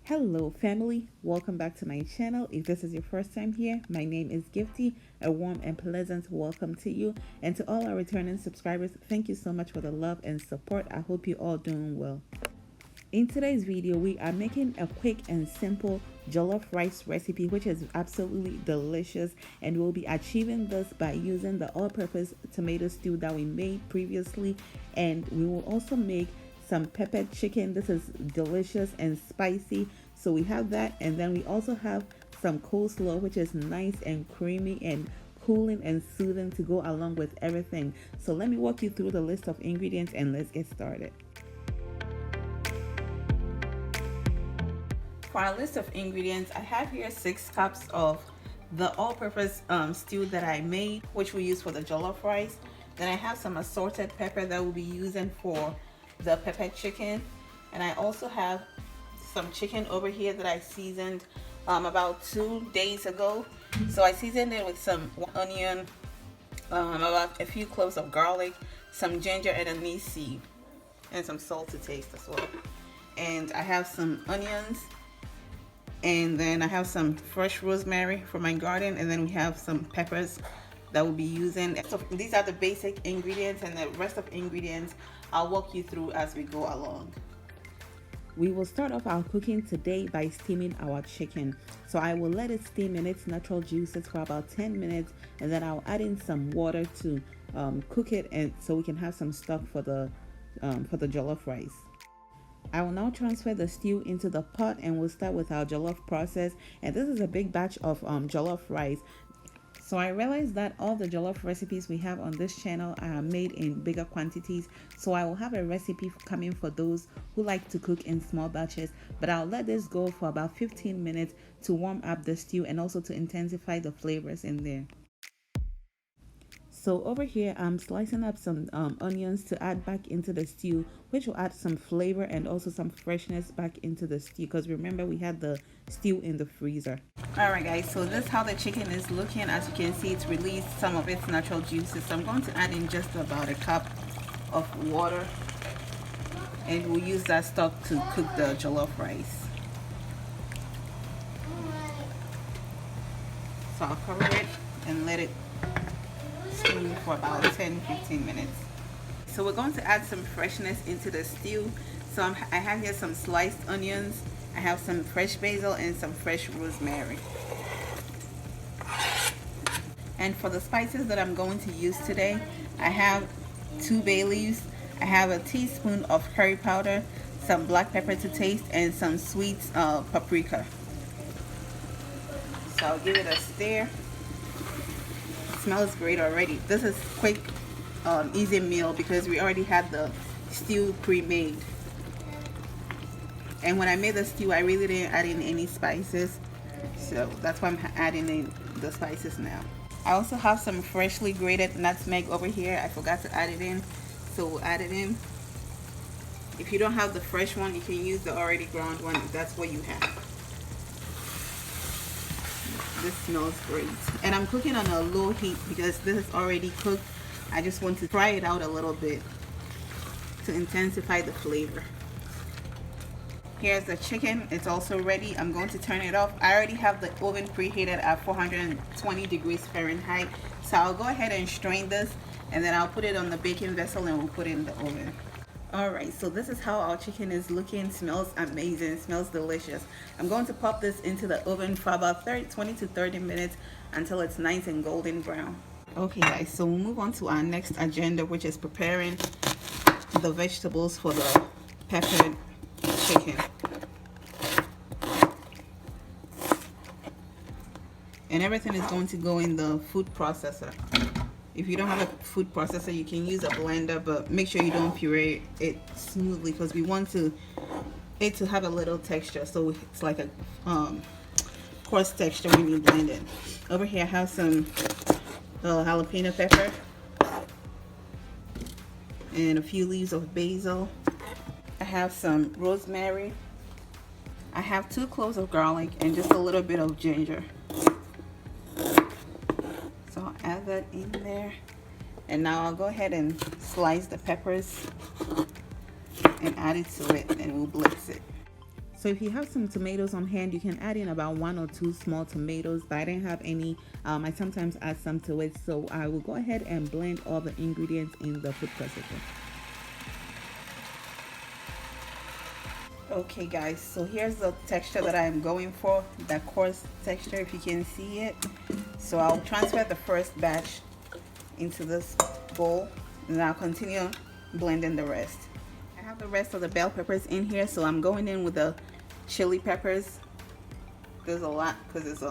Hello family, welcome back to my channel. If this is your first time here, my name is Gifty. A warm and pleasant welcome to you, and to all our returning subscribers, thank you so much for the love and support. I hope you're all doing well. In today's video, we are making a quick and simple jollof rice recipe which is absolutely delicious, and we'll be achieving this by using the all-purpose tomato stew that we made previously, and we will also make some peppered chicken. This is delicious and spicy, so we have that, and then we also have some coleslaw which is nice and creamy and cooling and soothing to go along with everything. So let me walk you through the list of ingredients and let's get started. For our list of ingredients, I have here 6 cups of the all-purpose stew that I made, which we use for the jollof rice. Then I have some assorted pepper that we'll be using for the peppered chicken, and I also have some chicken over here that I seasoned about 2 days ago. So I seasoned it with some onion, about a few cloves of garlic, some ginger and anise seed, and some salt to taste as well. And I have some onions, and then I have some fresh rosemary from my garden, and then we have some peppers that we'll be using. So these are the basic ingredients, and the rest of ingredients I'll walk you through as we go along. We will start off our cooking today by steaming our chicken. So I will let it steam in its natural juices for about 10 minutes, and then I'll add in some water to cook it, and so we can have some stock for the jollof rice. I will now transfer the stew into the pot, and we'll start with our jollof process. And this is a big batch of jollof rice. So I realized that all the jollof recipes we have on this channel are made in bigger quantities. So I will have a recipe coming for those who like to cook in small batches. But I'll let this go for about 15 minutes to warm up the stew and also to intensify the flavors in there. So over here, I'm slicing up some onions to add back into the stew, which will add some flavor and also some freshness back into the stew, because remember we had the stew in the freezer. Alright guys, so this is how the chicken is looking. As you can see, it's released some of its natural juices. So I'm going to add in just about a cup of water, and we'll use that stock to cook the jollof rice. So I'll cover it and let it stew for about 10-15 minutes. So we're going to add some freshness into the stew. So I have here some sliced onions, I have some fresh basil, and some fresh rosemary. And for the spices that I'm going to use today, I have 2 bay leaves, I have a teaspoon of curry powder, some black pepper to taste, and some sweet paprika. So I'll give it a stir. Smells great already. This is quick, easy meal because we already had the stew pre-made. And when I made the stew, I really didn't add in any spices, so that's why I'm adding in the spices now. I also have some freshly grated nutmeg over here. I forgot to add it in, so we'll add it in. If you don't have the fresh one, you can use the already ground one if that's what you have. This smells great, and I'm cooking on a low heat because this is already cooked. I just want to fry it out a little bit to intensify the flavor. Here's the chicken, it's also ready. I'm going to turn it off. I already have the oven preheated at 420 degrees Fahrenheit, so I'll go ahead and strain this, and then I'll put it on the baking vessel and we'll put it in the oven. Alright, so this is how our chicken is looking. Smells amazing, smells delicious. I'm going to pop this into the oven for about 20 to 30 minutes until it's nice and golden brown. Okay guys, so we'll move on to our next agenda, which is preparing the vegetables for the peppered chicken. And everything is going to go in the food processor. If you don't have a food processor, you can use a blender, but make sure you don't puree it smoothly because we want it to have a little texture, so it's like a coarse texture when you blend it. Over here I have some jalapeno pepper and a few leaves of basil. I have some rosemary. I have 2 cloves of garlic and just a little bit of ginger. So I'll add that in there, and now I'll go ahead and slice the peppers and add it to it, and we'll blitz it. So if you have some tomatoes on hand, you can add in about 1 or 2 small tomatoes, but I didn't have any. I sometimes add some to it, so I will go ahead and blend all the ingredients in the food processor. Okay guys, so here's the texture that I'm going for, that coarse texture, if you can see it. So I'll transfer the first batch into this bowl, and I'll continue blending the rest. I have the rest of the bell peppers in here, so I'm going in with the chili peppers. There's a lot because it's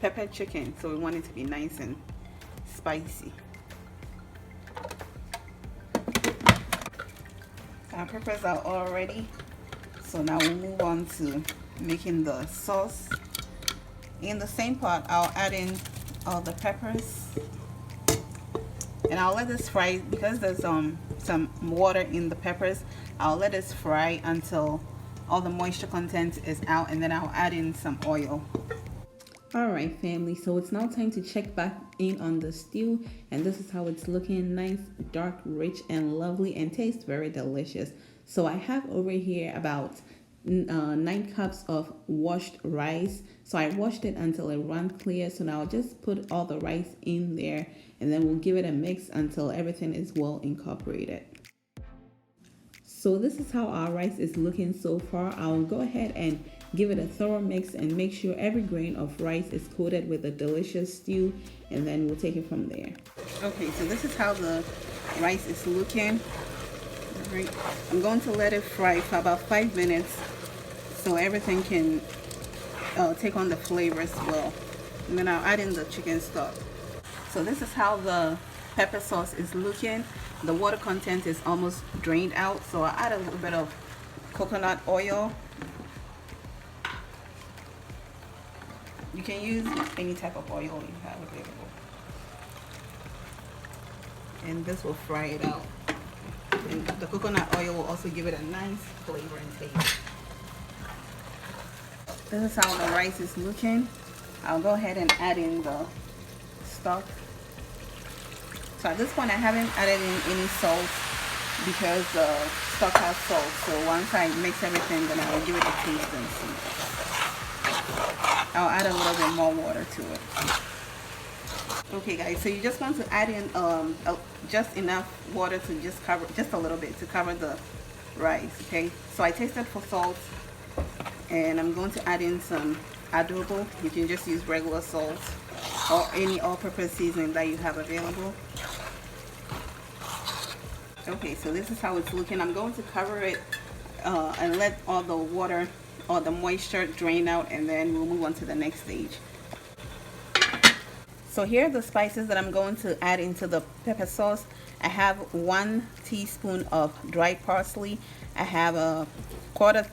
pepper chicken, so we want it to be nice and spicy. Our peppers are all ready, so now we'll move on to making the sauce. In the same pot, I'll add in all the peppers, and I'll let this fry because there's some water in the peppers. I'll let this fry until all the moisture content is out, and then I'll add in some oil. Alright family, so it's now time to check back in on the stew, and this is how it's looking. Nice, dark, rich, and lovely, and tastes very delicious. So I have over here about 9 cups of washed rice. So I washed it until it ran clear. So now I'll just put all the rice in there, and then we'll give it a mix until everything is well incorporated. So this is how our rice is looking so far. I'll go ahead and give it a thorough mix and make sure every grain of rice is coated with a delicious stew, and then we'll take it from there. Okay, so this is how the rice is looking. All right, I'm going to let it fry for about 5 minutes so everything can take on the flavors well. And then I'll add in the chicken stock. So this is how the pepper sauce is looking. The water content is almost drained out, so I'll add a little bit of coconut oil. You can use any type of oil you have available, and this will fry it out. And the coconut oil will also give it a nice flavor and taste. This is how the rice is looking. I'll go ahead and add in the stock. So at this point I haven't added in any salt because the stock has salt. So once I mix everything, then I'll give it a taste and see. I'll add a little bit more water to it. Okay guys, so you just want to add in just enough water to just cover, just a little bit to cover the rice. Okay, so I tasted for salt, and I'm going to add in some adobo. You can just use regular salt or any all-purpose seasoning that you have available. Okay, so this is how it's looking. I'm going to cover it and let all the water or the moisture drain out, and then we'll move on to the next stage. So here are the spices that I'm going to add into the pepper sauce. I have 1 teaspoon of dried parsley. I have a quarter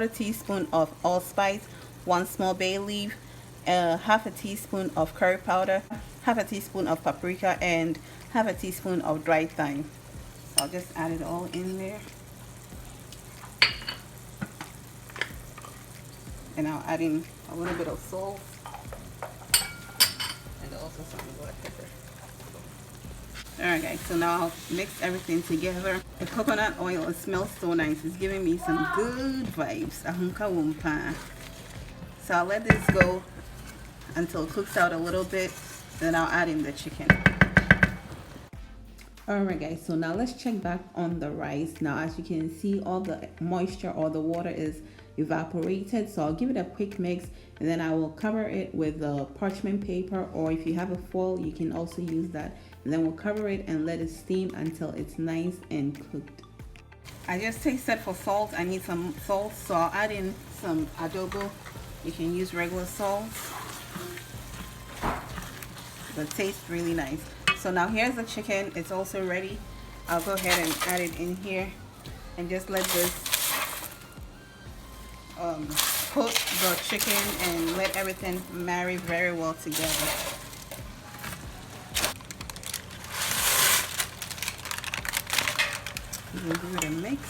teaspoon of allspice, 1 small bay leaf, half a teaspoon of curry powder, half a teaspoon of paprika, and half a teaspoon of dried thyme. So I'll just add it all in there. And I'll add in a little bit of salt and also some black pepper. Alright guys, so now I'll mix everything together. The coconut oil, it smells so nice. It's giving me some good vibes. So I'll let this go until it cooks out a little bit. Then I'll add in the chicken. Alright guys, so now let's check back on the rice. Now as you can see, all the moisture or the water is evaporated, so I'll give it a quick mix, and then I will cover it with the parchment paper, or if you have a foil you can also use that, and then we'll cover it and let it steam until it's nice and cooked. I just tasted for salt. I need some salt, so I'll add in some adobo. You can use regular salt, but it tastes really nice. So now here's the chicken. It's also ready. I'll go ahead and add it in here and just let this cook the chicken and let everything marry very well together. We'll give it a mix.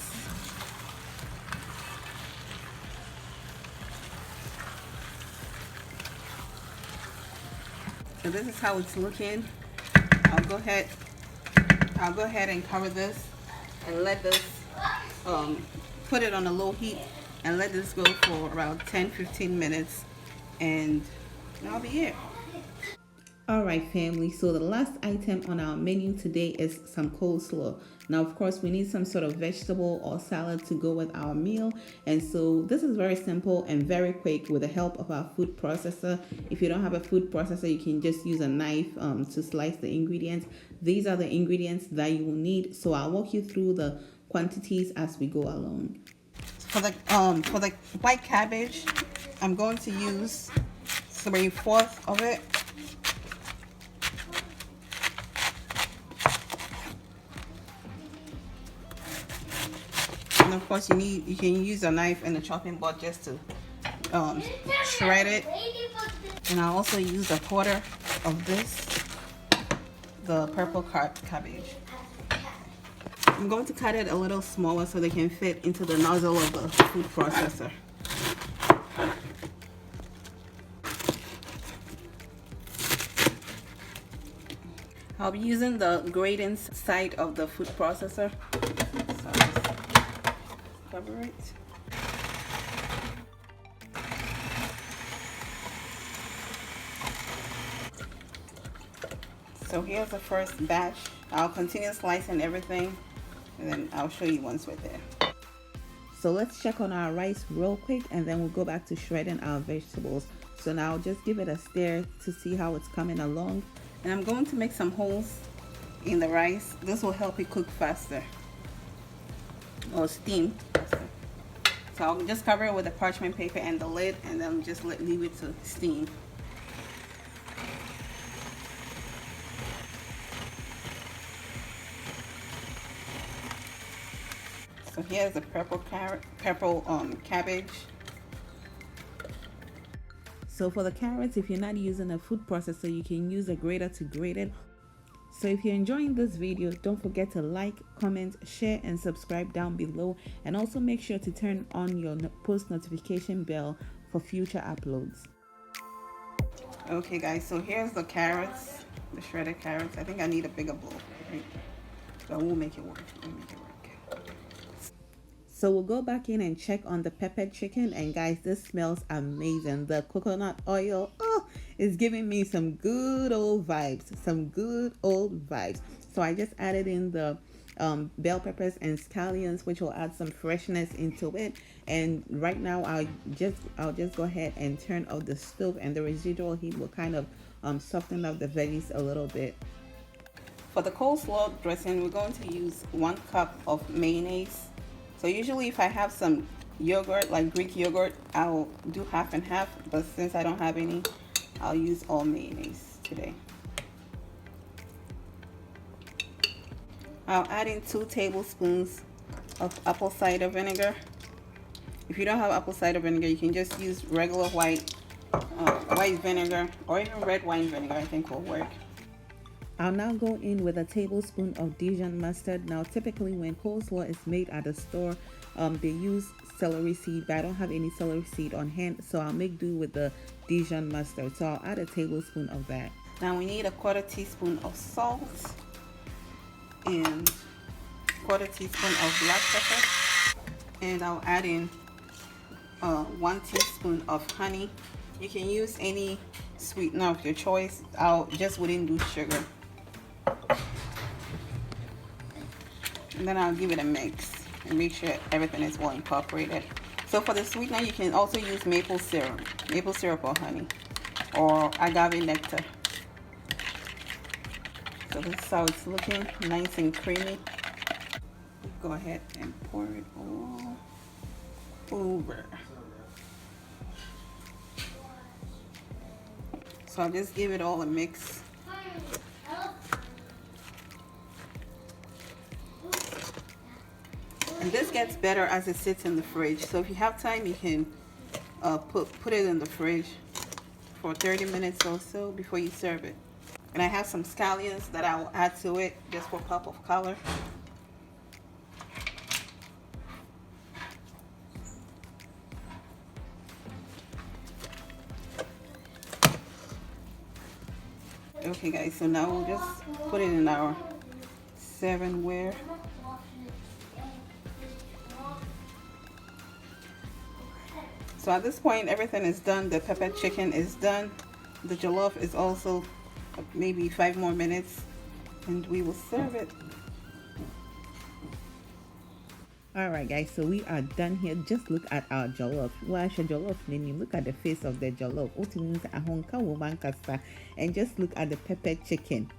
So this is how it's looking. I'll go ahead and cover this and let this put it on a low heat and let this go for around 10-15 minutes, and that'll be it. Alright family, so the last item on our menu today is some coleslaw. Now of course we need some sort of vegetable or salad to go with our meal, and so this is very simple and very quick with the help of our food processor. If you don't have a food processor, you can just use a knife to slice the ingredients. These are the ingredients that you will need, so I'll walk you through the quantities as we go along. For the white cabbage, I'm going to use 3/4 of it. And of course you can use a knife and a chopping board just to shred it. And I also use 1/4 of this, the purple cabbage. I'm going to cut it a little smaller so they can fit into the nozzle of the food processor. I'll be using the grating side of the food processor. So I'll just cover it. So here's the first batch. I'll continue slicing everything, and then I'll show you once we're there. So let's check on our rice real quick, and then we'll go back to shredding our vegetables. So now just give it a stir to see how it's coming along. And I'm going to make some holes in the rice. This will help it cook faster, or steam faster. So I'll just cover it with the parchment paper and the lid, and then just leave it to steam. So here's the purple cabbage. So for the carrots, if you're not using a food processor, you can use a grater to grate it. So if you're enjoying this video, don't forget to like, comment, share, and subscribe down below. And also make sure to turn on your post notification bell for future uploads. Okay guys, so here's the carrots, the shredded carrots. I think I need a bigger bowl, right? But we'll make it work. We'll make it work. So we'll go back in and check on the peppered chicken, and guys, this smells amazing. The coconut oil, is giving me some good old vibes, So I just added in the bell peppers and scallions, which will add some freshness into it. And right now I'll just go ahead and turn off the stove, and the residual heat will kind of soften up the veggies a little bit. For the coleslaw dressing, we're going to use 1 cup of mayonnaise. So usually if I have some yogurt, like Greek yogurt, I'll do half and half, but since I don't have any, I'll use all mayonnaise today. I'll add in 2 tablespoons of apple cider vinegar. If you don't have apple cider vinegar, you can just use regular white vinegar, or even red wine vinegar, I think will work. I'll now go in with a tablespoon of Dijon mustard. Now typically when coleslaw is made at the store, they use celery seed, but I don't have any celery seed on hand, so I'll make do with the Dijon mustard. So I'll add a tablespoon of that. Now we need 1/4 teaspoon of salt and 1/4 teaspoon of black pepper, and I'll add in 1 teaspoon of honey. You can use any sweetener of your choice. I just wouldn't do sugar. And then I'll give it a mix and make sure everything is well incorporated. So for the sweetener, you can also use maple syrup or honey, or agave nectar. So this is how it's looking, nice and creamy. Go ahead and pour it all over. So I'll just give it all a mix. And this gets better as it sits in the fridge. So if you have time, you can put it in the fridge for 30 minutes or so before you serve it. And I have some scallions that I will add to it just for pop of color. Okay guys, so now we'll just put it in our servingware. So at this point, everything is done. The pepper chicken is done. The jollof is also maybe 5 more minutes, and we will serve it. Alright guys, so we are done here. Just look at our jollof. Wash a jollof menu. Look at the face of the jollof. And just look at the pepper chicken.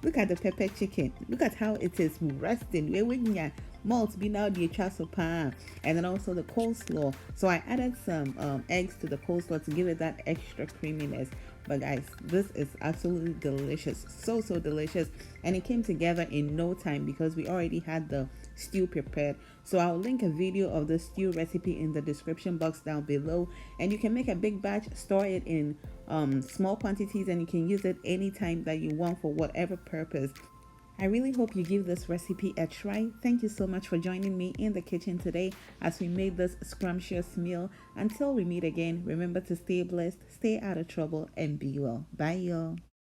Look at the pepper chicken. Look at how it is resting. Malt be now the pan, and then also the coleslaw. So I added some eggs to the coleslaw to give it that extra creaminess. But guys, this is absolutely delicious. So delicious, and it came together in no time because we already had the stew prepared. So I'll link a video of the stew recipe in the description box down below, and you can make a big batch, store it in small quantities, and you can use it anytime that you want for whatever purpose. I really hope you give this recipe a try. Thank you so much for joining me in the kitchen today as we made this scrumptious meal. Until we meet again, remember to stay blessed, stay out of trouble, and be well. Bye y'all.